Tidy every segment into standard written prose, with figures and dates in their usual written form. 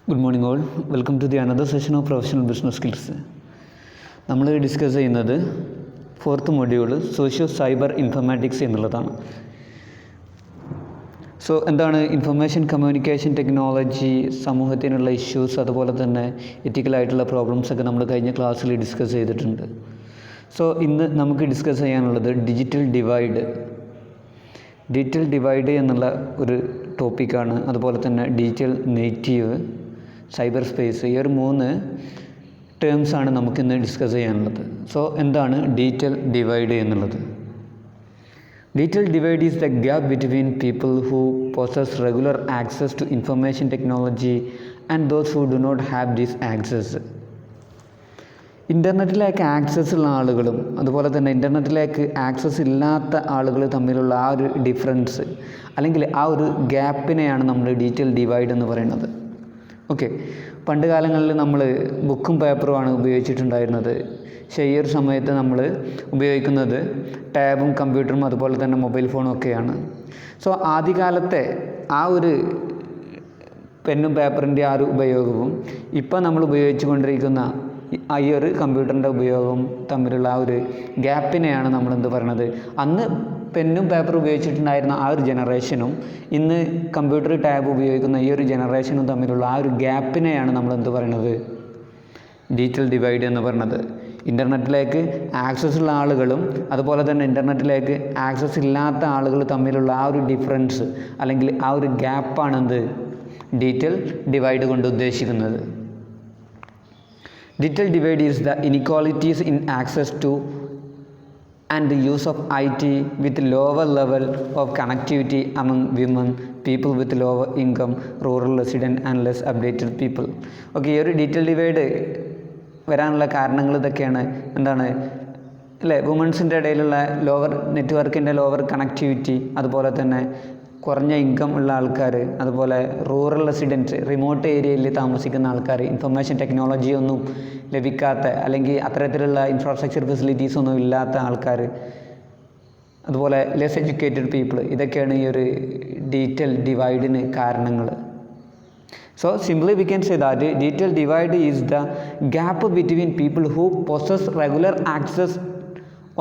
Good morning all. Welcome to the another session of professional business skills. നമ്മൾ discuss ചെയ്യുന്നത് 4th module socio cyber informatics എന്നുള്ളതാണ്. So എന്താണ് information communication technology, സമൂഹത്തിനുള്ള issues, അതുപോലെ തന്നെ എത്തിക്കലായിട്ടുള്ള പ്രോബ്ലംസൊക്കെ നമ്മൾ കഴിഞ്ഞ ക്ലാസ്സിൽ ഡിസ്കസ് ചെയ്തിട്ടുണ്ട്. സോ ഇന്ന് നമുക്ക് ഡിസ്കസ് ചെയ്യാനുള്ളത് ഡിജിറ്റൽ ഡിവൈഡ് എന്നുള്ള ഒരു ടോപ്പിക്കാണ്. അതുപോലെ തന്നെ ഡിജിറ്റൽ നേറ്റീവ്, സൈബർ സ്പേസ്, ഈ ഒരു 3 ടേംസാണ് നമുക്കിന്ന് ഡിസ്കസ് ചെയ്യാനുള്ളത്. സോ എന്താണ് ഡിജിറ്റൽ ഡിവൈഡ് എന്നുള്ളത്? Digital divide is the gap between people who possess regular access to information technology and those who do not have this access. ഇൻ്റർനെറ്റിലേക്ക് ആക്സസ് ഉള്ള ആളുകളും അതുപോലെ തന്നെ ഇൻ്റർനെറ്റിലേക്ക് ആക്സസ് ഇല്ലാത്ത ആളുകൾ തമ്മിലുള്ള ആ ഒരു ഡിഫറൻസ് അല്ലെങ്കിൽ ആ ഒരു ഗ്യാപ്പിനെയാണ് നമ്മൾ ഡിജിറ്റൽ ഡിവൈഡ് എന്ന് പറയുന്നത്. ഓക്കെ, പണ്ട് കാലങ്ങളിൽ നമ്മൾ ബുക്കും പേപ്പറുമാണ് ഉപയോഗിച്ചിട്ടുണ്ടായിരുന്നത്. പക്ഷേ ഈ ഒരു സമയത്ത് നമ്മൾ ഉപയോഗിക്കുന്നത് ടാബും കമ്പ്യൂട്ടറും അതുപോലെ തന്നെ മൊബൈൽ ഫോണും ഒക്കെയാണ്. സോ ആദ്യകാലത്തെ ആ ഒരു പെന്നും പേപ്പറിൻ്റെ ആ ഒരു ഉപയോഗവും ഇപ്പം നമ്മൾ ഉപയോഗിച്ചു കൊണ്ടിരിക്കുന്ന ഈ ഒരു കമ്പ്യൂട്ടറിൻ്റെ ഉപയോഗവും തമ്മിലുള്ള ആ ഒരു ഗ്യാപ്പിനെയാണ് നമ്മളെന്ത് പറയണത്? അന്ന് പെന്നും പേപ്പർ ഉപയോഗിച്ചിട്ടുണ്ടായിരുന്ന ആ ഒരു ജനറേഷനും ഇന്ന് കമ്പ്യൂട്ടർ ടാബ് ഉപയോഗിക്കുന്ന ഈ ഒരു ജനറേഷനും തമ്മിലുള്ള ആ ഒരു ഗ്യാപ്പിനെയാണ് നമ്മളെന്ത് പറയണത്? ഡിജിറ്റൽ ഡിവൈഡ് എന്ന് പറയുന്നത്. ഇൻ്റർനെറ്റിലേക്ക് ആക്സസ് ഉള്ള ആളുകളും അതുപോലെ തന്നെ ഇൻ്റർനെറ്റിലേക്ക് ആക്സസ് ഇല്ലാത്ത ആളുകൾ തമ്മിലുള്ള ആ ഒരു ഡിഫറൻസ് അല്ലെങ്കിൽ ആ ഒരു ഗ്യാപ്പാണെന്ത് ഡിജിറ്റൽ ഡിവൈഡ് കൊണ്ട് ഉദ്ദേശിക്കുന്നത്. Digital divide is the inequalities in access to and the use of IT with lower level of connectivity among women, people with lower income, rural resident and less updated people. Okay, ഈ ഒരു digital divide വരാനുള്ള കാരണങ്ങൾ ഇതൊക്കെയാണ്. എന്താണ് അല്ലേ? വുമൻസിൻ്റെ ഇടയിലുള്ള lower നെറ്റ്വർക്കിൻ്റെ lower connectivity, അതുപോലെ തന്നെ കുറഞ്ഞ ഇൻകം ഉള്ള ആൾക്കാർ, അതുപോലെ റൂറൽ റെസിഡൻസ്, റിമോട്ട് ഏരിയയിൽ താമസിക്കുന്ന ആൾക്കാർ, ഇൻഫർമേഷൻ ടെക്നോളജി ഒന്നും ലഭിക്കാത്ത അല്ലെങ്കിൽ അത്തരത്തിലുള്ള ഇൻഫ്രാസ്ട്രക്ചർ ഫെസിലിറ്റീസ് ഒന്നും ഇല്ലാത്ത ആൾക്കാർ, അതുപോലെ ലെസ് എഡ്യൂക്കേറ്റഡ് പീപ്പിൾ, ഇതൊക്കെയാണ് ഈ ഒരു ഡിജിറ്റൽ ഡിവൈഡിന് കാരണങ്ങൾ. So simply we can say that digital divide is the gap between people who possess regular access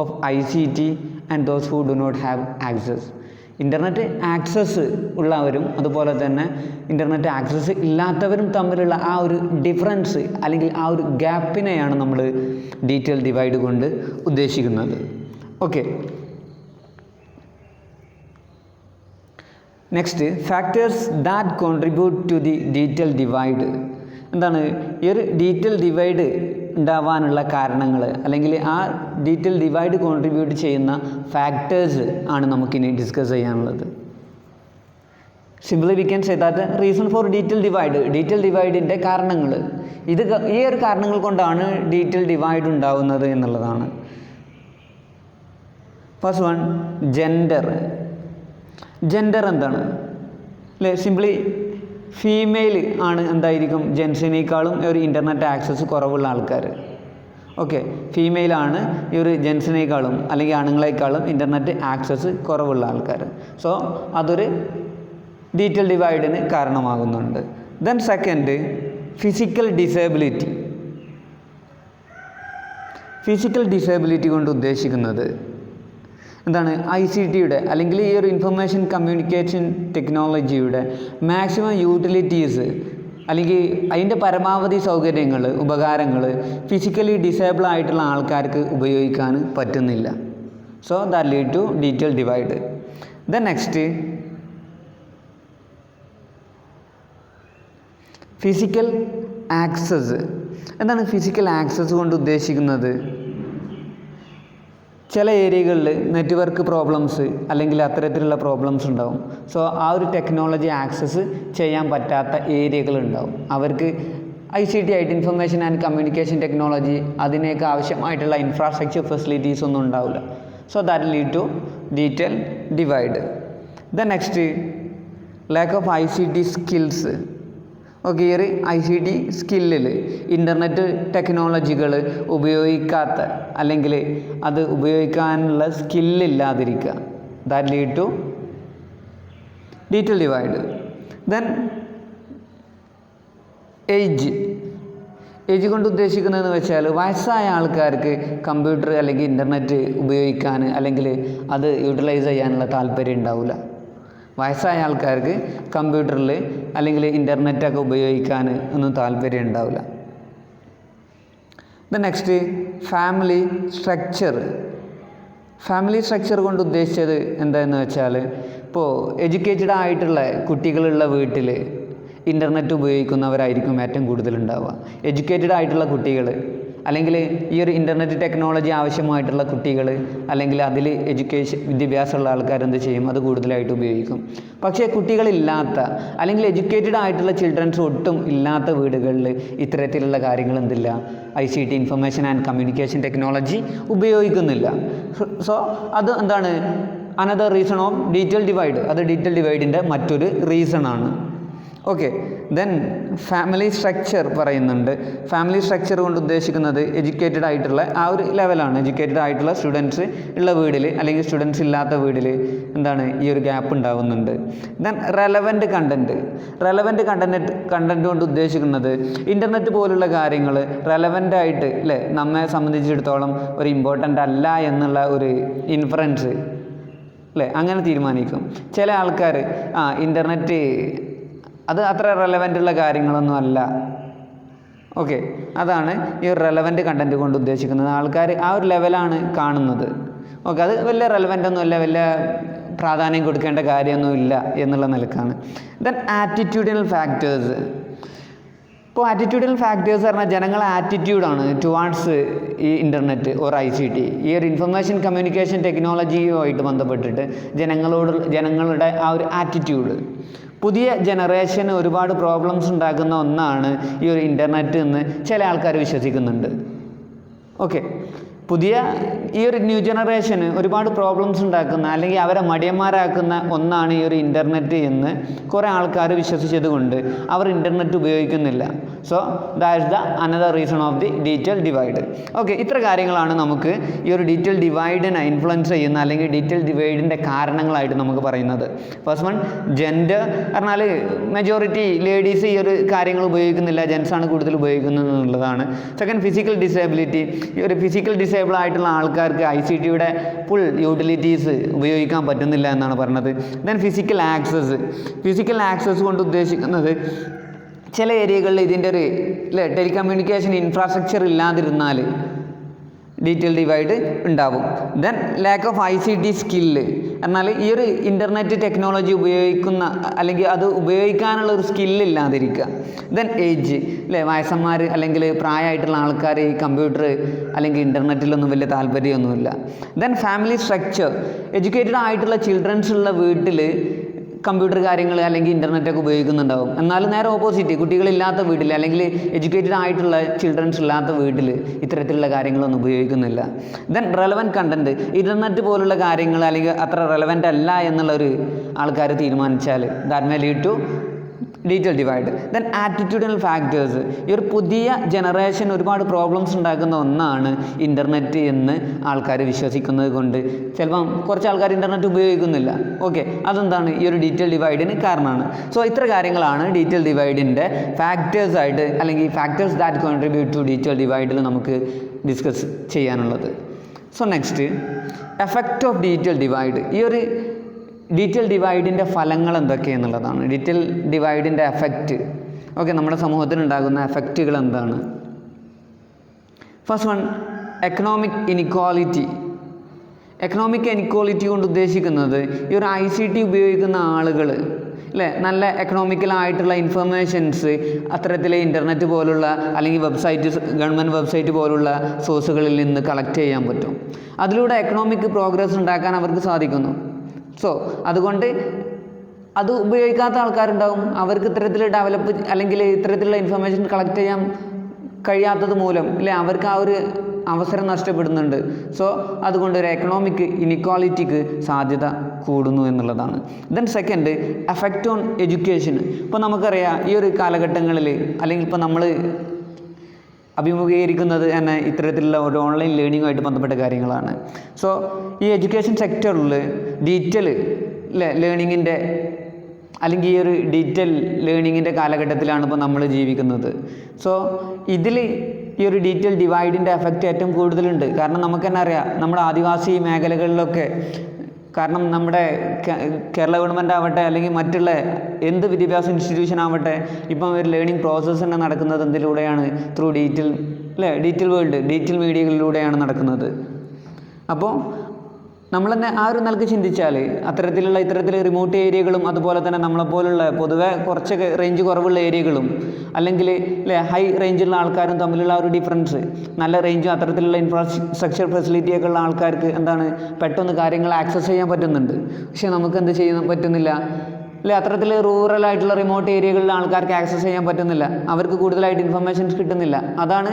of ICT and those who do not have access. Internet access ഉള്ളവരും അതുപോലെ തന്നെ internet access ഇല്ലാത്തവരും തമ്മിലുള്ള ആ ഒരു difference അല്ലെങ്കിൽ ആ ഒരു ഗ്യാപ്പിനെയാണ് നമ്മൾ ഡിജിറ്റൽ ഡിവൈഡ് കൊണ്ട് ഉദ്ദേശിക്കുന്നത്. Okay, next factors that contribute to the digital divide. എന്താണ് ഈ ഒരു ഡിജിറ്റൽ ഡിവൈഡ് ഉണ്ടാവാനുള്ള കാരണങ്ങൾ അല്ലെങ്കിൽ ആ ഡിജിറ്റൽ ഡിവൈഡ് കോൺട്രിബ്യൂട്ട് ചെയ്യുന്ന ഫാക്ടേഴ്സ് ആണ് നമുക്കിനി ഡിസ്കസ് ചെയ്യാനുള്ളത്. Simply we can say that reason for digital ഡിവൈഡിൻ്റെ കാരണങ്ങൾ, ഈ ഒരു കാരണങ്ങൾ കൊണ്ടാണ് ഡിജിറ്റൽ ഡിവൈഡ് ഉണ്ടാവുന്നത് എന്നുള്ളതാണ്. ഫസ്റ്റ് വൺ, ജെൻഡർ എന്താണ് അല്ലേ? സിംപ്ലി ഫീമെയിൽ ആണ് എന്തായിരിക്കും ജെൻസിനേക്കാളും ഒരു ഇൻ്റർനെറ്റ് ആക്സസ് കുറവുള്ള ആൾക്കാർ. ഓക്കെ, ഫീമെയിലാണ് ഈ ഒരു ജെൻസിനേക്കാളും അല്ലെങ്കിൽ ആണുങ്ങളെക്കാളും ഇൻ്റർനെറ്റ് ആക്സസ് കുറവുള്ള ആൾക്കാർ. സോ അതൊരു ഡിജിറ്റൽ ഡിവൈഡിന് കാരണമാകുന്നുണ്ട്. ദെൻ സെക്കൻഡ്, ഫിസിക്കൽ ഡിസേബിലിറ്റി കൊണ്ട് ഉദ്ദേശിക്കുന്നത് എന്താണ്? ICTയുടെ അല്ലെങ്കിൽ ഈ ഒരു ഇൻഫർമേഷൻ കമ്മ്യൂണിക്കേഷൻ ടെക്നോളജിയുടെ മാക്സിമം യൂട്ടിലിറ്റീസ് അല്ലെങ്കിൽ അതിൻ്റെ പരമാവധി സൗകര്യങ്ങൾ, ഉപകാരങ്ങൾ ഫിസിക്കലി ഡിസേബിൾ ആയിട്ടുള്ള ആൾക്കാർക്ക് ഉപയോഗിക്കാൻ പറ്റുന്നില്ല. So that lead to digital divide. Then next, physical access. എന്താണ് ഫിസിക്കൽ ആക്സസ് കൊണ്ട് ഉദ്ദേശിക്കുന്നത്? ചില ഏരിയകളിൽ നെറ്റ്വർക്ക് പ്രോബ്ലംസ് അല്ലെങ്കിൽ അത്തരത്തിലുള്ള പ്രോബ്ലംസ് ഉണ്ടാവും. സോ ആ ഒരു ടെക്നോളജി ആക്സസ് ചെയ്യാൻ പറ്റാത്ത ഏരിയകളുണ്ടാവും. അവർക്ക് ICT ആയിട്ട് ഇൻഫർമേഷൻ ആൻഡ് കമ്മ്യൂണിക്കേഷൻ ടെക്നോളജി അതിനൊക്കെ ആവശ്യമായിട്ടുള്ള ഇൻഫ്രാസ്ട്രക്ചർ ഫെസിലിറ്റീസ് ഒന്നും ഉണ്ടാവില്ല. So that lead to digital divide. Then next, lack of ICT skills. Okay, ഈ ഒരു ICT സ്കില്ലിൽ ഇൻ്റർനെറ്റ് ടെക്നോളജികൾ ഉപയോഗിക്കാത്ത അല്ലെങ്കിൽ അത് ഉപയോഗിക്കാനുള്ള സ്കില്ലില്ലാതിരിക്കുക, that lead to digital divide. Then age കൊണ്ട് ഉദ്ദേശിക്കുന്നതെന്ന് വെച്ചാൽ വയസ്സായ ആൾക്കാർക്ക് കമ്പ്യൂട്ടർ അല്ലെങ്കിൽ ഇൻ്റർനെറ്റ് ഉപയോഗിക്കാൻ അല്ലെങ്കിൽ അത് യൂട്ടിലൈസ് ചെയ്യാനുള്ള താല്പര്യം ഉണ്ടാവില്ല. വയസ്സായ ആൾക്കാർക്ക് കമ്പ്യൂട്ടറിൽ അല്ലെങ്കിൽ ഇൻ്റർനെറ്റൊക്കെ ഉപയോഗിക്കാൻ ഒന്നും താല്പര്യം ഉണ്ടാവില്ല. നെക്സ്റ്റ് ഫാമിലി സ്ട്രക്ചർ കൊണ്ട് ഉദ്ദേശിച്ചത് എന്താണെന്ന് വെച്ചാൽ ഇപ്പോൾ എഡ്യൂക്കേറ്റഡ് ആയിട്ടുള്ള കുട്ടികളുള്ള വീട്ടിൽ ഇൻ്റർനെറ്റ് ഉപയോഗിക്കുന്നവരായിരിക്കും ഏറ്റവും കൂടുതലുണ്ടാവുക. എഡ്യൂക്കേറ്റഡ് ആയിട്ടുള്ള കുട്ടികൾ അല്ലെങ്കിൽ ഈ ഒരു ഇൻ്റർനെറ്റ് ടെക്നോളജി ആവശ്യമായിട്ടുള്ള കുട്ടികൾ അല്ലെങ്കിൽ അതിൽ വിദ്യാഭ്യാസമുള്ള ആൾക്കാർ എന്ത് ചെയ്യും, അത് കൂടുതലായിട്ട് ഉപയോഗിക്കും. പക്ഷേ കുട്ടികളില്ലാത്ത അല്ലെങ്കിൽ എഡ്യൂക്കേറ്റഡ് ആയിട്ടുള്ള ചിൽഡ്രൻസ് ഒട്ടും ഇല്ലാത്ത വീടുകളിൽ ഇത്തരത്തിലുള്ള കാര്യങ്ങൾ എന്തില്ല, ICT information and communication technology ഉപയോഗിക്കുന്നില്ല. സോ അത് എന്താണ് another reason of digital divide. അത് ഡിജിറ്റൽ ഡിവൈഡിൻ്റെ മറ്റൊരു റീസണാണ്. ഓക്കെ, ദെൻ ഫാമിലി സ്ട്രക്ചർ പറയുന്നുണ്ട്. ഫാമിലി സ്ട്രക്ചർ കൊണ്ട് ഉദ്ദേശിക്കുന്നത് എഡ്യൂക്കേറ്റഡ് ആയിട്ടുള്ള ആ ഒരു ലെവലാണ്. എഡ്യൂക്കേറ്റഡ് ആയിട്ടുള്ള സ്റ്റുഡൻസ് ഉള്ള വീട്ടിൽ അല്ലെങ്കിൽ സ്റ്റുഡൻസ് ഇല്ലാത്ത വീട്ടിൽ എന്താണ് ഈ ഒരു ഗ്യാപ്പ് ഉണ്ടാകുന്നുണ്ട്. ദെൻ റെലവൻറ്റ് കണ്ടൻറ്റ് കൊണ്ട് ഉദ്ദേശിക്കുന്നത് ഇൻ്റർനെറ്റ് പോലുള്ള കാര്യങ്ങൾ റെലവൻ്റ് ആയിട്ട് അല്ലേ നമ്മെ സംബന്ധിച്ചിടത്തോളം ഒരു ഇമ്പോർട്ടൻ്റ് അല്ല എന്നുള്ള ഒരു ഇൻഫറൻസ് അല്ലേ അങ്ങനെ തീരുമാനിക്കും. ചില ആൾക്കാർ ഇൻ്റർനെറ്റ് അത് അത്ര റെലവൻ്റുള്ള കാര്യങ്ങളൊന്നും അല്ല. ഓക്കെ, അതാണ് ഈ ഒരു റെലവൻറ്റ് കണ്ടൻറ്റ് കൊണ്ട് ഉദ്ദേശിക്കുന്നത്. ആൾക്കാർ ആ ഒരു ലെവലാണ് കാണുന്നത്. ഓക്കെ, അത് വലിയ റെലവൻ്റ് ഒന്നുമല്ല, വലിയ പ്രാധാന്യം കൊടുക്കേണ്ട കാര്യമൊന്നും ഇല്ല എന്നുള്ള നിലക്കാണ്. Then attitudinal factors. ഇപ്പോൾ ആറ്റിറ്റ്യൂഡിനൽ ഫാക്ടേഴ്സ് പറഞ്ഞാൽ ജനങ്ങളെ ആറ്റിറ്റ്യൂഡാണ് ടുവാർഡ്സ് ഈ ഇൻ്റർനെറ്റ് ഓർ ICT. ഈ ഒരു ഇൻഫർമേഷൻ കമ്മ്യൂണിക്കേഷൻ ടെക്നോളജിയുമായിട്ട് ബന്ധപ്പെട്ടിട്ട് ജനങ്ങളുടെ ആ ഒരു ആറ്റിറ്റ്യൂഡ്. പുതിയ ജനറേഷന് ഒരുപാട് പ്രോബ്ലംസ് ഉണ്ടാക്കുന്ന ഒന്നാണ് ഈ ഒരു ഇൻ്റർനെറ്റ് എന്ന് ചില ആൾക്കാർ വിശ്വസിക്കുന്നുണ്ട്. ഓക്കെ, ഈ ഒരു ന്യൂ ജനറേഷന് ഒരുപാട് പ്രോബ്ലംസ് ഉണ്ടാക്കുന്ന അല്ലെങ്കിൽ അവരെ മടിയന്മാരാക്കുന്ന ഒന്നാണ് ഈ ഒരു ഇൻ്റർനെറ്റ് എന്ന് കുറേ ആൾക്കാർ വിശ്വസിച്ചത് കൊണ്ട് അവർ ഇൻ്റർനെറ്റ് ഉപയോഗിക്കുന്നില്ല. So that is the another reason of the digital divide. Okay, ഇത്ര കാര്യങ്ങളാണ് നമുക്ക് ഈ ഒരു ഡിജിറ്റൽ ഡിവൈഡിനെ ഇൻഫ്ലുവൻസ് ചെയ്യുന്ന അല്ലെങ്കിൽ ഡിജിറ്റൽ ഡിവൈഡിൻ്റെ കാരണങ്ങളായിട്ട് നമുക്ക് പറയുന്നത്. ഫസ്റ്റ് വൺ, ജെൻഡർ പറഞ്ഞാൽ മെജോറിറ്റി ലേഡീസ് ഈ ഒരു കാര്യങ്ങൾ ഉപയോഗിക്കുന്നില്ല, ജെൻസാണ് കൂടുതൽ ഉപയോഗിക്കുന്നത് എന്നുള്ളതാണ്. Second, physical disability. ഈ ഒരു ഫിസിക്കൽ ഡിസേബിൾ ആയിട്ടുള്ള ആൾക്കാർക്ക് ICTയുടെ ഫുൾ യൂട്ടിലിറ്റീസ് ഉപയോഗിക്കാൻ പറ്റുന്നില്ല എന്നാണ് പറഞ്ഞത്. ദെൻ ഫിസിക്കൽ ആക്സസ് കൊണ്ട് ഉദ്ദേശിക്കുന്നത് ചില ഏരിയകളിൽ ഇതിൻ്റെ ഒരു ടെലികമ്മ്യൂണിക്കേഷൻ ഇൻഫ്രാസ്ട്രക്ചർ ഇല്ലാതിരുന്നാൽ ഡിജിറ്റൽ ഡിവൈഡ് ഉണ്ടാവും. Then lakh of ICT skill എന്നാൽ ഈ ഒരു ഇൻ്റർനെറ്റ് ടെക്നോളജി ഉപയോഗിക്കുന്ന അല്ലെങ്കിൽ അത് ഉപയോഗിക്കാനുള്ള ഒരു സ്കില്ലില്ലാതിരിക്കുക. ദെൻ ഏജ് വയസ്സന്മാർ അല്ലെങ്കിൽ പ്രായമായിട്ടുള്ള ആൾക്കാർ ഈ കമ്പ്യൂട്ടർ അല്ലെങ്കിൽ ഇൻ്റർനെറ്റിലൊന്നും വലിയ താല്പര്യമൊന്നുമില്ല. Then family structure. എഡ്യൂക്കേറ്റഡ് ആയിട്ടുള്ള ചിൽഡ്രൻസ് ഉള്ള വീട്ടിൽ കമ്പ്യൂട്ടർ കാര്യങ്ങൾ അല്ലെങ്കിൽ ഇൻ്റർനെറ്റൊക്കെ ഉപയോഗിക്കുന്നുണ്ടാവും. എന്നാലും നേരെ ഓപ്പോസിറ്റ്, കുട്ടികളില്ലാത്ത വീട്ടിൽ അല്ലെങ്കിൽ എഡ്യൂക്കേറ്റഡ് ആയിട്ടുള്ള ചിൽഡ്രൻസ് ഇല്ലാത്ത വീട്ടിൽ ഇത്തരത്തിലുള്ള കാര്യങ്ങളൊന്നും ഉപയോഗിക്കുന്നില്ല. Then relevant content. ഇൻ്റർനെറ്റ് പോലുള്ള കാര്യങ്ങൾ അല്ലെങ്കിൽ അത്ര റെലവൻ്റ് അല്ല എന്നുള്ളൊരു ആൾക്കാർ തീരുമാനിച്ചാൽ that may lead to digital divide. Then attitudinal factors. ഈ ഒരു പുതിയ ജനറേഷൻ ഒരുപാട് പ്രോബ്ലംസ് ഉണ്ടാക്കുന്ന ഒന്നാണ് ഇൻ്റർനെറ്റ് എന്ന് ആൾക്കാർ വിശ്വസിക്കുന്നത് കൊണ്ട് ചിലപ്പം കുറച്ച് ആൾക്കാർ ഇൻ്റർനെറ്റ് ഉപയോഗിക്കുന്നില്ല. ഓക്കെ, അതെന്താണ് ഈ ഒരു ഡിജിറ്റൽ ഡിവൈഡിന് കാരണമാണ്. സോ ഇത്ര കാര്യങ്ങളാണ് ഡിജിറ്റൽ ഡിവൈഡിൻ്റെ ഫാക്ടേഴ്സായിട്ട് അല്ലെങ്കിൽ factors that contribute to digital ഡിവൈഡിൽ നമുക്ക് ഡിസ്കസ് ചെയ്യാനുള്ളത്. So next, effect of digital divide. ഈ ഒരു ഡിജിറ്റൽ ഡിവൈഡിൻ്റെ ഫലങ്ങൾ എന്തൊക്കെയെന്നുള്ളതാണ്. ഡിജിറ്റൽ ഡിവൈഡിൻ്റെ എഫക്റ്റ്. ഓക്കെ, നമ്മുടെ സമൂഹത്തിനുണ്ടാകുന്ന എഫക്റ്റുകൾ എന്താണ്? First one, economic inequality. Economic inequality കൊണ്ട് ഉദ്ദേശിക്കുന്നത് ഈ ഒരു ICT ഉപയോഗിക്കുന്ന ആളുകൾ നല്ല എക്കണോമിക്കലായിട്ടുള്ള ഇൻഫർമേഷൻസ് അത്തരത്തിൽ ഇൻ്റർനെറ്റ് പോലുള്ള അല്ലെങ്കിൽ ഗവൺമെൻറ് വെബ്സൈറ്റ് പോലുള്ള സോഴ്സുകളിൽ നിന്ന് കളക്ട് ചെയ്യാൻ പറ്റും. അതിലൂടെ എക്കണോമിക് പ്രോഗ്രസ് ഉണ്ടാക്കാൻ അവർക്ക് സാധിക്കുന്നു. സോ അതുകൊണ്ട് അത് ഉപയോഗിക്കാത്ത ആൾക്കാരുണ്ടാവും, അവർക്ക് ഇത്തരത്തിൽ ഡെവലപ്പ് അല്ലെങ്കിൽ ഇത്തരത്തിലുള്ള ഇൻഫർമേഷൻ കളക്ട് ചെയ്യാൻ കഴിയാത്തത് മൂലം അവർക്ക് ആ ഒരു അവസരം നഷ്ടപ്പെടുന്നുണ്ട്. സോ അതുകൊണ്ട് ഒരു എക്കണോമിക് ഇനിക്വാളിറ്റിക്ക് സാധ്യത കൂടുന്നു എന്നുള്ളതാണ്. Then second, effect on education. ഇപ്പോൾ നമുക്കറിയാം ഈ ഒരു കാലഘട്ടങ്ങളിൽ അല്ലെങ്കിൽ ഇപ്പോൾ നമ്മൾ അഭിമുഖീകരിക്കുന്നത് തന്നെ ഇത്തരത്തിലുള്ള ഒരു ഓൺലൈൻ ലേണിങ്ങുമായിട്ട് ബന്ധപ്പെട്ട കാര്യങ്ങളാണ്. സോ ഈ എഡ്യൂക്കേഷൻ സെക്ടറിൽ ഡിജിറ്റൽ ലേണിങ്ങിൻ്റെ അല്ലെങ്കിൽ ഈ ഒരു ഡിജിറ്റൽ ലേണിങ്ങിൻ്റെ കാലഘട്ടത്തിലാണ് ഇപ്പോൾ നമ്മൾ ജീവിക്കുന്നത്. സോ ഇതിൽ ഈ ഒരു ഡിജിറ്റൽ ഡിവൈഡിൻ്റെ എഫക്റ്റ് ഏറ്റവും കൂടുതലുണ്ട്. കാരണം നമുക്ക് തന്നെ അറിയാം, നമ്മുടെ ആദിവാസി മേഖലകളിലൊക്കെ, കാരണം നമ്മുടെ കേരള ഗവൺമെൻറ് ആവട്ടെ അല്ലെങ്കിൽ മറ്റുള്ള എന്ത് വിദ്യാഭ്യാസ ഇൻസ്റ്റിറ്റ്യൂഷൻ ആവട്ടെ, ഇപ്പം ഒരു ലേണിംഗ് പ്രോസസ്സ് തന്നെ നടക്കുന്നത് എന്തിലൂടെയാണ്? ത്രൂ ഡിജിറ്റൽ, അല്ലേ, ഡിജിറ്റൽ വേൾഡ്, ഡിജിറ്റൽ മീഡിയകളിലൂടെയാണ് നടക്കുന്നത്. അപ്പോൾ നമ്മൾ തന്നെ ആ ഒരു നിലക്ക് ചിന്തിച്ചാൽ ഇത്തരത്തിൽ റിമോട്ട് ഏരിയകളും അതുപോലെ തന്നെ നമ്മളെപ്പോലുള്ള പൊതുവെ കുറച്ചൊക്കെ റേഞ്ച് കുറവുള്ള ഏരിയകളും അല്ലെങ്കിൽ ഹൈ റേഞ്ചുള്ള ആൾക്കാരും തമ്മിലുള്ള ഒരു ഡിഫറൻസ്, നല്ല റേഞ്ചും അത്തരത്തിലുള്ള ഇൻഫ്രാസ്ട്രക്ചർ ഫെസിലിറ്റിയൊക്കെ ഉള്ള ആൾക്കാർക്ക് പെട്ടെന്ന് കാര്യങ്ങൾ ആക്സസ് ചെയ്യാൻ പറ്റുന്നുണ്ട്. പക്ഷേ നമുക്ക് എന്ത് ചെയ്യാൻ പറ്റുന്നില്ല? അത്തരത്തിൽ റൂറൽ ആയിട്ടുള്ള റിമോട്ട് ഏരിയകളിലെ ആൾക്കാർക്ക് ആക്സസ് ചെയ്യാൻ പറ്റുന്നില്ല, അവർക്ക് കൂടുതലായിട്ട് ഇൻഫർമേഷൻസ് കിട്ടുന്നില്ല. അതാണ്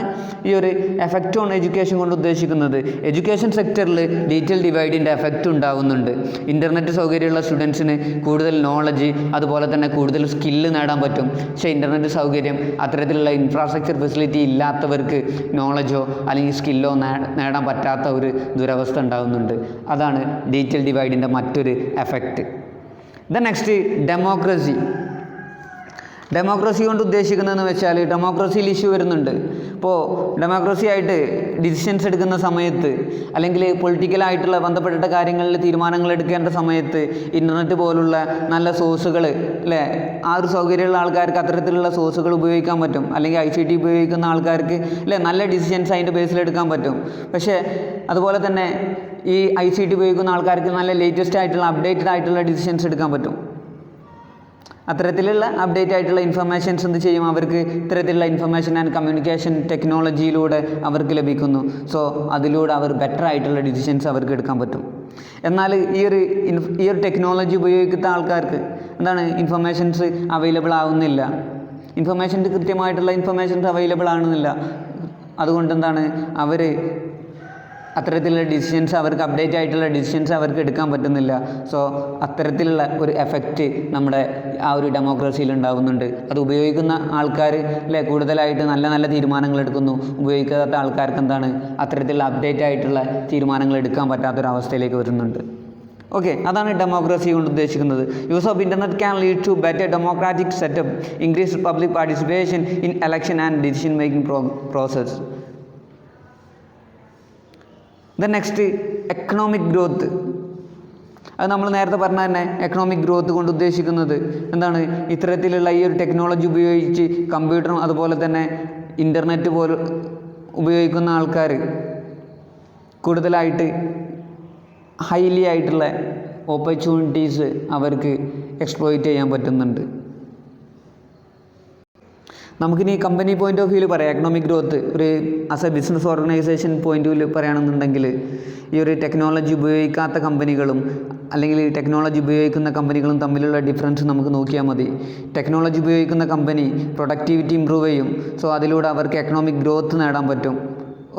ഈ ഒരു എഫക്റ്റ് ഓൺ എഡ്യൂക്കേഷൻ കൊണ്ട് ഉദ്ദേശിക്കുന്നത്. എഡ്യൂക്കേഷൻ സെക്ടറിൽ ഡിജിറ്റൽ ഡിവൈഡിൻ്റെ എഫക്റ്റ് ഉണ്ടാകുന്നുണ്ട്. ഇൻ്റർനെറ്റ് സൗകര്യമുള്ള സ്റ്റുഡൻസിന് കൂടുതൽ നോളജ് അതുപോലെ തന്നെ കൂടുതൽ സ്കില്ല് നേടാൻ പറ്റും. പക്ഷേ ഇൻ്റർനെറ്റ് സൗകര്യം അത്തരത്തിലുള്ള ഇൻഫ്രാസ്ട്രക്ചർ ഫെസിലിറ്റി ഇല്ലാത്തവർക്ക് നോളജോ അല്ലെങ്കിൽ സ്കില്ലോ നേടാൻ പറ്റാത്ത ഒരു ദുരവസ്ഥ ഉണ്ടാകുന്നുണ്ട്. അതാണ് ഡിജിറ്റൽ ഡിവൈഡിൻ്റെ മറ്റൊരു എഫക്റ്റ്. നെക്സ്റ്റ് ഡെമോക്രസി കൊണ്ട് ഉദ്ദേശിക്കുന്നതെന്ന് വെച്ചാൽ ഡെമോക്രസിയിൽ ഇഷ്യൂ വരുന്നുണ്ട്. ഇപ്പോൾ ഡെമോക്രസി ആയിട്ട് ഡിസിഷൻസ് എടുക്കുന്ന സമയത്ത് അല്ലെങ്കിൽ പൊളിറ്റിക്കലായിട്ടുള്ള ബന്ധപ്പെട്ട കാര്യങ്ങളിൽ തീരുമാനങ്ങൾ എടുക്കേണ്ട സമയത്ത് ഇൻ്റർനെറ്റ് പോലുള്ള നല്ല സോഴ്സുകൾ, അല്ലേ, ആ ഒരു സൗകര്യമുള്ള ആൾക്കാർക്ക് അത്തരത്തിലുള്ള സോഴ്സുകൾ ഉപയോഗിക്കാൻ പറ്റും. അല്ലെങ്കിൽ ICT ഉപയോഗിക്കുന്ന ആൾക്കാർക്ക്, അല്ലേ, നല്ല ഡിസിഷൻസ് അതിൻ്റെ ബേസിൽ എടുക്കാൻ പറ്റും. പക്ഷേ അതുപോലെ തന്നെ ഈ ICT ഉപയോഗിക്കുന്ന ആൾക്കാർക്ക് നല്ല ലേറ്റസ്റ്റ് ആയിട്ടുള്ള അപ്ഡേറ്റഡ് ആയിട്ടുള്ള ഡിസിഷൻസ് എടുക്കാൻ പറ്റും. അത്തരത്തിലുള്ള അപ്ഡേറ്റ് ആയിട്ടുള്ള ഇൻഫർമേഷൻസ് എന്ത് ചെയ്യും? അവർക്ക് ഇത്തരത്തിലുള്ള ഇൻഫർമേഷൻ ആൻഡ് കമ്മ്യൂണിക്കേഷൻ ടെക്നോളജിയിലൂടെ അവർക്ക് ലഭിക്കുന്നു. സോ അതിലൂടെ അവർ ബെറ്റർ ആയിട്ടുള്ള ഡിസിഷൻസ് അവർക്ക് എടുക്കാൻ പറ്റും. എന്നാൽ ഈ ഒരു ടെക്നോളജി ഉപയോഗിക്കുന്ന ആൾക്കാർക്ക് ഇൻഫർമേഷൻസ് അവൈലബിൾ ആവുന്നില്ല, കൃത്യമായിട്ടുള്ള ഇൻഫർമേഷൻസ് അവൈലബിൾ ആവുന്നില്ല. അതുകൊണ്ട് അവർ അത്തരത്തിലുള്ള ഡിസിഷൻസ്, അവർക്ക് അപ്ഡേറ്റ് ആയിട്ടുള്ള ഡിസിഷൻസ് അവർക്ക് എടുക്കാൻ പറ്റുന്നില്ല. സോ അത്തരത്തിലുള്ള ഒരു എഫക്റ്റ് നമ്മുടെ ആ ഒരു ഡെമോക്രസിയിൽ ഉണ്ടാകുന്നുണ്ട്. അത് ഉപയോഗിക്കുന്ന ആൾക്കാർ, അല്ലേ, കൂടുതലായിട്ട് നല്ല നല്ല തീരുമാനങ്ങൾ എടുക്കുന്നു. ഉപയോഗിക്കാത്ത ആൾക്കാർക്ക് അത്തരത്തിലുള്ള അപ്ഡേറ്റ് ആയിട്ടുള്ള തീരുമാനങ്ങൾ എടുക്കാൻ പറ്റാത്തൊരവസ്ഥയിലേക്ക് വരുന്നുണ്ട്. ഓക്കെ, അതാണ് ഡെമോക്രസി കൊണ്ട് ഉദ്ദേശിക്കുന്നത്. Use of internet can lead to better democratic setup, increase public participation in election and decision making process. Next economic growth. അത് നമ്മൾ നേരത്തെ പറഞ്ഞ തന്നെ എക്കണോമിക് ഗ്രോത്ത് കൊണ്ട് ഉദ്ദേശിക്കുന്നത് ഇത്തരത്തിലുള്ള ഈ ഒരു ടെക്നോളജി ഉപയോഗിച്ച് കമ്പ്യൂട്ടറും അതുപോലെ തന്നെ ഇൻ്റർനെറ്റ് പോലെ ഉപയോഗിക്കുന്ന ആൾക്കാർ കൂടുതലായിട്ട് ഹൈലി ആയിട്ടുള്ള ഓപ്പർച്യൂണിറ്റീസ് അവർക്ക് എക്സ്പ്ലോയിറ്റ് ചെയ്യാൻ പറ്റുന്നുണ്ട്. നമുക്കിനി കമ്പനി പോയിൻ്റ് ഓഫ് വ്യൂവിൽ പറയാം. എക്കണോമിക് ഗ്രോത്ത് ഒരു as A business organisation point of view പറയുകയാണെന്നുണ്ടെങ്കിൽ ഈ ഒരു ടെക്നോളജി ഉപയോഗിക്കാത്ത കമ്പനികളും അല്ലെങ്കിൽ ടെക്നോളജി ഉപയോഗിക്കുന്ന കമ്പനികളും തമ്മിലുള്ള ഡിഫറൻസ് നമുക്ക് നോക്കിയാൽ മതി. ടെക്നോളജി ഉപയോഗിക്കുന്ന കമ്പനി പ്രൊഡക്ടിവിറ്റി ഇമ്പ്രൂവ് ചെയ്യും. സോ അതിലൂടെ അവർക്ക് എക്കണോമിക് ഗ്രോത്ത് നേടാൻ പറ്റും.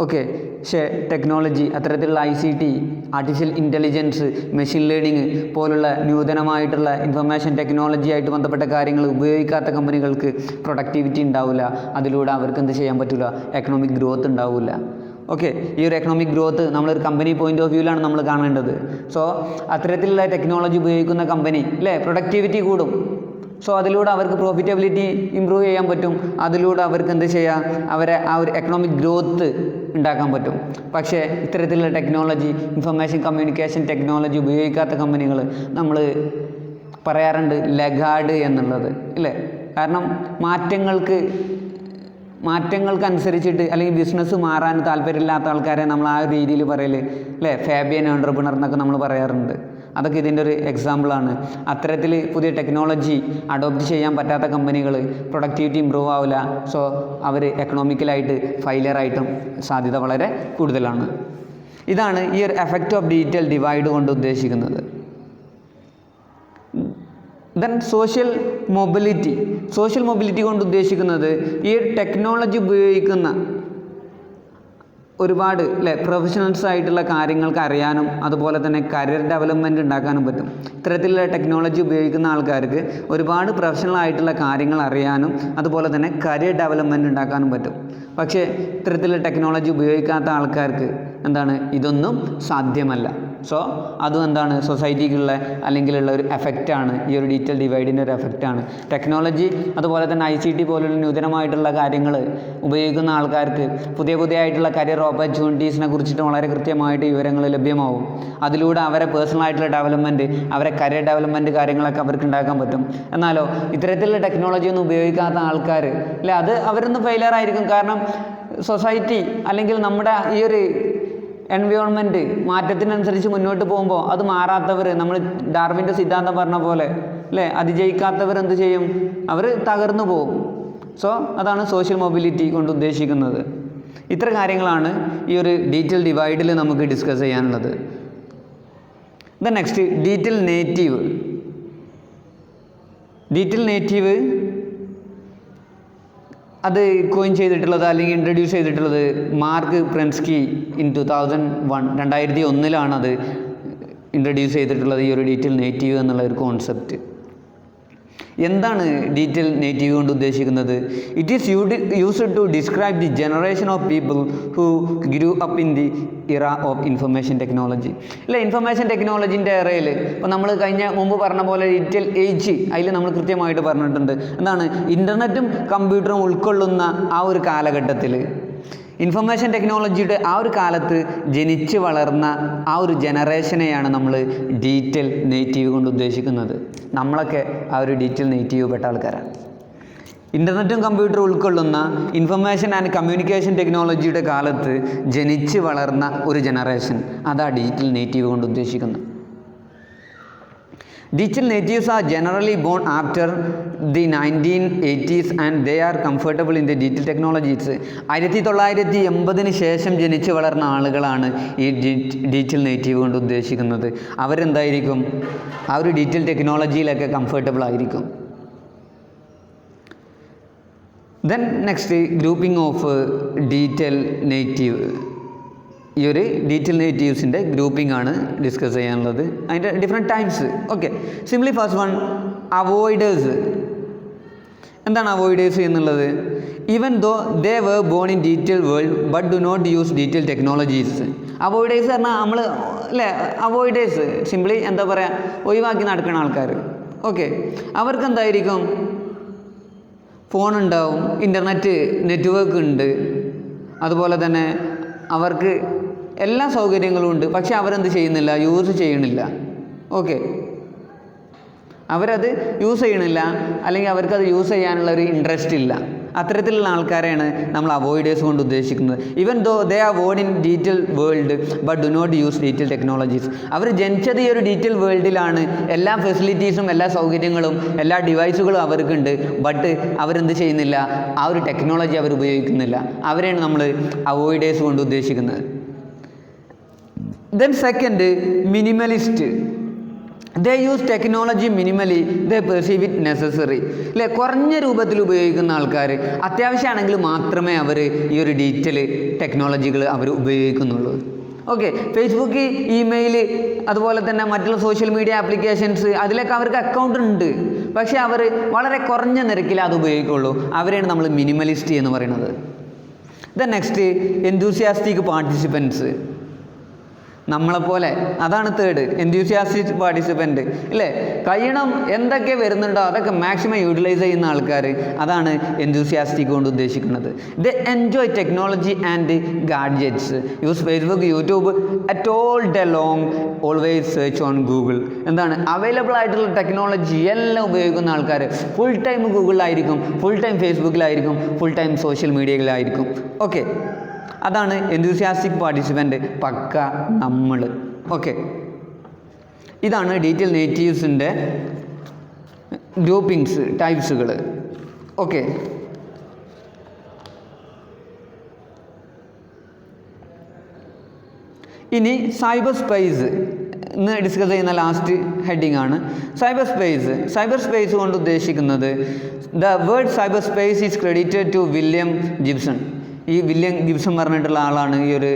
ഓക്കെ, പക്ഷേ ടെക്നോളജി അത്തരത്തിലുള്ള ICT, artificial intelligence, machine learning പോലുള്ള നൂതനമായിട്ടുള്ള ഇൻഫർമേഷൻ ടെക്നോളജി ആയിട്ട് ബന്ധപ്പെട്ട കാര്യങ്ങൾ ഉപയോഗിക്കാത്ത കമ്പനികൾക്ക് പ്രൊഡക്ടിവിറ്റി ഉണ്ടാവില്ല. അതിലൂടെ അവർക്ക് എന്ത് ചെയ്യാൻ പറ്റില്ല? എക്കണോമിക് ഗ്രോത്ത് ഉണ്ടാവില്ല. ഓക്കെ, ഈ ഒരു എക്കണോമിക് ഗ്രോത്ത് നമ്മളൊരു കമ്പനി പോയിൻ്റ് ഓഫ് വ്യൂവിലാണ് നമ്മൾ കാണേണ്ടത്. സോ അത്തരത്തിലുള്ള ടെക്നോളജി ഉപയോഗിക്കുന്ന കമ്പനി, അല്ലേ, പ്രൊഡക്ടിവിറ്റി കൂടും. സോ അതിലൂടെ അവർക്ക് പ്രോഫിറ്റബിലിറ്റി ഇമ്പ്രൂവ് ചെയ്യാൻ പറ്റും. അതിലൂടെ അവർക്ക് എന്ത് ചെയ്യാം? അവരെ ആ ഒരു എക്കണോമിക് ഗ്രോത്ത് ഉണ്ടാക്കാൻ പറ്റും. പക്ഷേ ഇത്തരത്തിലുള്ള ടെക്നോളജി, ഇൻഫർമേഷൻ കമ്മ്യൂണിക്കേഷൻ ടെക്നോളജി ഉപയോഗിക്കാത്ത കമ്പനികൾ നമ്മൾ പറയാറുണ്ട് ലഗാർഡ് എന്നുള്ളത്, അല്ലേ? കാരണം മാറ്റങ്ങൾക്കനുസരിച്ചിട്ട് അല്ലെങ്കിൽ ബിസിനസ് മാറാൻ താല്പര്യമില്ലാത്ത ആൾക്കാരെ നമ്മൾ ആ രീതിയിൽ പറയൽ, അല്ലേ, ഫാബിയൻ എൻ്റർപ്രണർ എന്നൊക്കെ നമ്മൾ പറയാറുണ്ട്. അതൊക്കെ ഇതിൻ്റെ ഒരു എക്സാമ്പിളാണ്. അത്തരത്തിൽ പുതിയ ടെക്നോളജി അഡോപ്റ്റ് ചെയ്യാൻ പറ്റാത്ത കമ്പനികൾ പ്രൊഡക്ടിവിറ്റി ഇമ്പ്രൂവ് ആവില്ല. സോ അവർ എക്കണോമിക്കലായിട്ട് ഫെയിലിയറായിട്ടും സാധ്യത വളരെ കൂടുതലാണ്. ഇതാണ് ഈ ഒരു എഫക്റ്റ് ഓഫ് ഡിജിറ്റൽ ഡിവൈഡ് കൊണ്ട് ഉദ്ദേശിക്കുന്നത്. സോഷ്യൽ മൊബിലിറ്റി കൊണ്ട് ഉദ്ദേശിക്കുന്നത് ഈ ടെക്നോളജി ഉപയോഗിക്കുന്ന ഒരുപാട്, അല്ലേ, പ്രൊഫഷണൽസ് ആയിട്ടുള്ള കാര്യങ്ങൾക്ക് അറിയാനും അതുപോലെ തന്നെ കരിയർ ഡെവലപ്മെൻറ്റ് ഉണ്ടാക്കാനും പറ്റും. ഇത്തരത്തിലുള്ള ടെക്നോളജി ഉപയോഗിക്കുന്ന ആൾക്കാർക്ക് ഒരുപാട് പ്രൊഫഷണൽ ആയിട്ടുള്ള കാര്യങ്ങൾ അറിയാനും അതുപോലെ തന്നെ കരിയർ ഡെവലപ്മെൻറ്റ് ഉണ്ടാക്കാനും പറ്റും. പക്ഷേ ഇത്തരത്തിലുള്ള ടെക്നോളജി ഉപയോഗിക്കാത്ത ആൾക്കാർക്ക് ഇതൊന്നും സാധ്യമല്ല. സോ അതും എന്താണ് സൊസൈറ്റിക്കുള്ള അല്ലെങ്കിലുള്ള ഒരു എഫക്റ്റാണ്, ഈ ഒരു ഡിജിറ്റൽ ഡിവൈഡിൻ്റെ ഒരു എഫക്റ്റാണ്. ടെക്നോളജി അതുപോലെ തന്നെ ICT പോലുള്ള നൂതനമായിട്ടുള്ള കാര്യങ്ങൾ ഉപയോഗിക്കുന്ന ആൾക്കാർക്ക് പുതിയതായിട്ടുള്ള കരിയർ ഓപ്പർച്യൂണിറ്റീസിനെ കുറിച്ചിട്ട് വളരെ കൃത്യമായിട്ട് വിവരങ്ങൾ ലഭ്യമാവും. അതിലൂടെ അവരെ പേഴ്സണലായിട്ടുള്ള ഡെവലപ്മെൻറ്റ്, അവരെ കരിയർ ഡെവലപ്മെൻറ്റ് കാര്യങ്ങളൊക്കെ അവർക്ക് ഉണ്ടാക്കാൻ പറ്റും. എന്നാലോ ഇത്തരത്തിലുള്ള ടെക്നോളജി ഒന്നും ഉപയോഗിക്കാത്ത ആൾക്കാർ അല്ലേ, അത് അവരൊന്നും ഫെയിലിയർ ആയിരിക്കും. കാരണം സൊസൈറ്റി അല്ലെങ്കിൽ നമ്മുടെ ഈ ഒരു എൻവയോൺമെൻറ്റ് മാറ്റത്തിനനുസരിച്ച് മുന്നോട്ട് പോകുമ്പോൾ അത് മാറാത്തവർ, നമ്മൾ ഡാർവിൻ്റെ സിദ്ധാന്തം പറഞ്ഞ പോലെ അല്ലേ, അതിജയിക്കാത്തവർ എന്ത് ചെയ്യും, അവർ തകർന്നു പോകും. സോ അതാണ് സോഷ്യൽ മൊബിലിറ്റി കൊണ്ട് ഉദ്ദേശിക്കുന്നത്. ഇത്ര കാര്യങ്ങളാണ് ഈ ഒരു ഡിജിറ്റൽ ഡിവൈഡിൽ നമുക്ക് ഡിസ്കസ് ചെയ്യാനുള്ളത്. Then next digital native. Digital native അത് കോയിൻ ചെയ്തിട്ടുള്ളത് അല്ലെങ്കിൽ ഇൻട്രൊഡ്യൂസ് ചെയ്തിട്ടുള്ളത് മാർക്ക് പ്രെൻസ്കി ഇൻ 2001 അത് ഇൻട്രൊഡ്യൂസ് ചെയ്തിട്ടുള്ളത്, ഈ ഒരു ഡിജിറ്റൽ നേറ്റീവ് എന്നുള്ള ഒരു കോൺസെപ്റ്റ്. എന്താണ് ഡിജിറ്റൽ നേറ്റീവ് കൊണ്ട് ഉദ്ദേശിക്കുന്നത്? It is used to describe the generation of people who grew up in the era of information technology. അല്ലേ, ഇൻഫർമേഷൻ ടെക്നോളജിൻ്റെ ഇറയിൽ ഇപ്പോൾ നമ്മൾ മുമ്പ് പറഞ്ഞ പോലെ ഡിജിറ്റൽ ഏജ്, അതിൽ നമ്മൾ കൃത്യമായിട്ട് പറഞ്ഞിട്ടുണ്ട്. എന്താണ്, ഇൻ്റർനെറ്റും കമ്പ്യൂട്ടറും ഉൾക്കൊള്ളുന്ന ആ ഒരു കാലഘട്ടത്തിൽ, ഇൻഫർമേഷൻ ടെക്നോളജിയുടെ ആ ഒരു കാലത്ത് ജനിച്ച് വളർന്ന ആ ഒരു ജനറേഷനെയാണ് നമ്മൾ ഡിജിറ്റൽ നേറ്റീവ് കൊണ്ട് ഉദ്ദേശിക്കുന്നത്. നമ്മളൊക്കെ ആ ഒരു ഡിജിറ്റൽ നേറ്റീവ് പെട്ട ആൾക്കാരാണ്. ഇൻ്റർനെറ്റും കമ്പ്യൂട്ടറും ഉൾക്കൊള്ളുന്ന ഇൻഫർമേഷൻ ആൻഡ് കമ്മ്യൂണിക്കേഷൻ ടെക്നോളജിയുടെ കാലത്ത് ജനിച്ച് വളർന്ന ഒരു ജനറേഷൻ, അതാണ് ഡിജിറ്റൽ നേറ്റീവ് കൊണ്ട് ഉദ്ദേശിക്കുന്നത്. Digital natives are generally born after the 1980s and they are comfortable in the digital technologies. 1980 ശേഷം ജനിച്ചു വളർന്ന ആളുകളാണ് ഈ ഡിജിറ്റൽ നേറ്റീവ് കൊണ്ട് ഉദ്ദേശിക്കുന്നത്. അവരെന്തായിരിക്കും, ആ ഒരു ഡിജിറ്റൽ ടെക്നോളജിയിലൊക്കെ കംഫർട്ടബിൾ ആയിരിക്കും. Then next grouping of digital native. ഈ ഒരു ഡിജിറ്റൽ നേറ്റീവ്സിൻ്റെ ഗ്രൂപ്പിംഗ് ആണ് ഡിസ്കസ് ചെയ്യാനുള്ളത്. അതിൻ്റെ different types. Okay, simply first one, avoiders. എന്താണ് അവോയ്ഡേഴ്സ് എന്നുള്ളത്? Even though they were born in digital world but do not use digital technologies. Avoiders പറഞ്ഞാൽ നമ്മൾ അല്ലേ, അവോയ്ഡേഴ്സ് സിംപ്ലി എന്താ പറയുക, ഒഴിവാക്കി നടക്കുന്ന ആൾക്കാർ. ഓക്കെ, അവർക്ക് എന്തായിരിക്കും, ഫോണുണ്ടാവും, ഇൻ്റർനെറ്റ് നെറ്റ്വർക്ക് ഉണ്ട്, അതുപോലെ തന്നെ അവർക്ക് എല്ലാ സൗകര്യങ്ങളും ഉണ്ട്. പക്ഷെ അവരെന്ത് ചെയ്യുന്നില്ല, യൂസ് ചെയ്യണില്ല. ഓക്കെ, അവരത് യൂസ് ചെയ്യണില്ല, അല്ലെങ്കിൽ അവർക്കത് യൂസ് ചെയ്യാനുള്ള ഒരു ഇൻട്രസ്റ്റ് ഇല്ല. അത്തരത്തിലുള്ള ആൾക്കാരെയാണ് നമ്മൾ അവോയ്ഡേഴ്സ് കൊണ്ട് ഉദ്ദേശിക്കുന്നത്. Even though they are born in digital world but do not use digital technologies. അവർ ജനിച്ചത് ഈ ഒരു ഡിജിറ്റൽ വേൾഡിലാണ്, എല്ലാ ഫെസിലിറ്റീസും എല്ലാ സൗകര്യങ്ങളും എല്ലാ ഡിവൈസുകളും അവർക്കുണ്ട്. ബട്ട് അവരെന്ത് ചെയ്യുന്നില്ല, ആ ഒരു ടെക്നോളജി അവർ ഉപയോഗിക്കുന്നില്ല. അവരെയാണ് നമ്മൾ അവോയ്ഡേഴ്സ് കൊണ്ട് ഉദ്ദേശിക്കുന്നത്. Then second, minimalist. They use technology minimally, they perceive it necessary. അല്ലേ, കുറഞ്ഞ രൂപത്തിൽ ഉപയോഗിക്കുന്ന ആൾക്കാർ, അത്യാവശ്യമാണെങ്കിൽ മാത്രമേ അവർ ഈ ഒരു ഡിജിറ്റൽ ടെക്നോളജികൾ അവർ ഉപയോഗിക്കുന്നുള്ളൂ. ഓക്കെ, ഫേസ്ബുക്ക്, ഇമെയിൽ, അതുപോലെ തന്നെ മറ്റുള്ള സോഷ്യൽ മീഡിയ ആപ്ലിക്കേഷൻസ്, അതിലൊക്കെ അവർക്ക് അക്കൗണ്ട് ഉണ്ട്. പക്ഷേ അവർ വളരെ കുറഞ്ഞ നിരക്കിൽ അത് ഉപയോഗിക്കുള്ളൂ. അവരെയാണ് നമ്മൾ മിനിമലിസ്റ്റ് എന്ന് പറയുന്നത്. Then next, enthusiastic participants. നമ്മളെപ്പോലെ, അതാണ് തേർഡ്, എന്തൂസിയാസ്റ്റിക് പാർട്ടിസിപ്പൻറ്റ്. അല്ലേ, കഴിയണം എന്തൊക്കെ വരുന്നുണ്ടോ അതൊക്കെ മാക്സിമം യൂട്ടിലൈസ് ചെയ്യുന്ന ആൾക്കാർ, അതാണ് എന്തൂസിയാസ്റ്റിക് കൊണ്ട് ഉദ്ദേശിക്കുന്നത്. They enjoy technology and gadgets, use Facebook, YouTube at all day long, always search on Google. എന്താണ്, അവൈലബിൾ ആയിട്ടുള്ള ടെക്നോളജി എല്ലാം ഉപയോഗിക്കുന്ന ആൾക്കാർ ഫുൾ ടൈം ഗൂഗിളിലായിരിക്കും, ഫുൾ ടൈം ഫേസ്ബുക്കിലായിരിക്കും, ഫുൾ ടൈം സോഷ്യൽ മീഡിയയിലായിരിക്കും. ഓക്കെ, അതാണ് എന്തൂസിയാസ്റ്റിക് പാർട്ടിസിപ്പൻ്റ്, പക്ക നമ്മൾ. ഓക്കെ, ഇതാണ് ഡിജിറ്റൽ നേറ്റീവ്സിൻ്റെ ഗ്രൂപ്പിങ്സ്, ടൈപ്സുകൾ. ഓക്കെ, ഇനി സൈബർ സ്പേസ് ഇന്ന് ഡിസ്കസ് ചെയ്യുന്ന ലാസ്റ്റ് ഹെഡിങ് ആണ് സൈബർ സ്പേസ്. സൈബർ സ്പേസ് കൊണ്ട് ഉദ്ദേശിക്കുന്നത്, the word cyber space is credited to William Gibson. ഈ വില്യം ഗിബ്സൺ പറഞ്ഞിട്ടുള്ള ആളാണ് ഈ ഒരു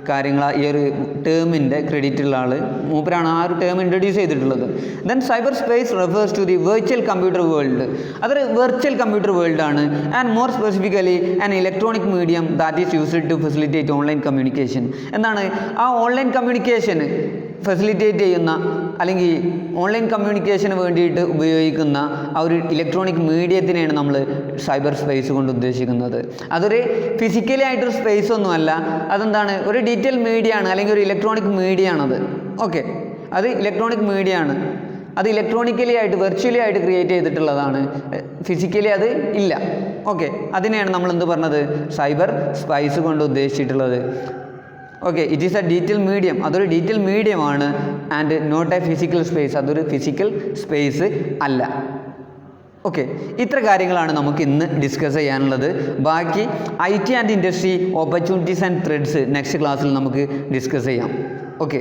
കാര്യങ്ങൾ, ഈ ഒരു ടേമിൻ്റെ ക്രെഡിറ്റ് ഉള്ള ആൾ. മൂപ്പരാണ് ആ ഒരു ടേം ഇൻട്രൊഡ്യൂസ് ചെയ്തിട്ടുള്ളത്. Then cyber space refers to the virtual computer world. അതൊരു വെർച്വൽ കമ്പ്യൂട്ടർ വേൾഡാണ്. And more specifically an electronic medium that is used to facilitate online communication. എന്താണ് ആ ഓൺലൈൻ കമ്മ്യൂണിക്കേഷൻ ഫെസിലിറ്റേറ്റ് ചെയ്യുന്ന അല്ലെങ്കിൽ ഓൺലൈൻ കമ്മ്യൂണിക്കേഷന് വേണ്ടിയിട്ട് ഉപയോഗിക്കുന്ന ആ ഒരു ഇലക്ട്രോണിക് മീഡിയത്തിനെയാണ് നമ്മൾ സൈബർ സ്പേസ് കൊണ്ട് ഉദ്ദേശിക്കുന്നത്. അതൊരു ഫിസിക്കലി ആയിട്ടൊരു സ്പേസ് ഒന്നുമല്ല, അതെന്താണ്, ഒരു ഡിജിറ്റൽ മീഡിയ ആണ് അല്ലെങ്കിൽ ഒരു ഇലക്ട്രോണിക് മീഡിയ ആണത്. ഓക്കെ, അത് ഇലക്ട്രോണിക് മീഡിയ ആണ്. അത് ഇലക്ട്രോണിക്കലി ആയിട്ട് വെർച്വലി ആയിട്ട് ക്രിയേറ്റ് ചെയ്തിട്ടുള്ളതാണ്, ഫിസിക്കലി അത് ഇല്ല. ഓക്കെ, അതിനെയാണ് നമ്മൾ എന്ത് പറഞ്ഞത്, സൈബർ സ്പേസ് കൊണ്ട് ഉദ്ദേശിച്ചിട്ടുള്ളത്. Okay, it is a digital medium, അതൊരു ഡിജിറ്റൽ മീഡിയമാണ്. And not a physical space, അതൊരു ഫിസിക്കൽ സ്പേസ് അല്ല. ഓക്കെ, ഇത്ര കാര്യങ്ങളാണ് നമുക്ക് ഇന്ന് ഡിസ്കസ് ചെയ്യാനുള്ളത്. ബാക്കി IT and industry opportunities and threats next ക്ലാസ്സിൽ നമുക്ക് ഡിസ്കസ് ചെയ്യാം. ഓക്കെ.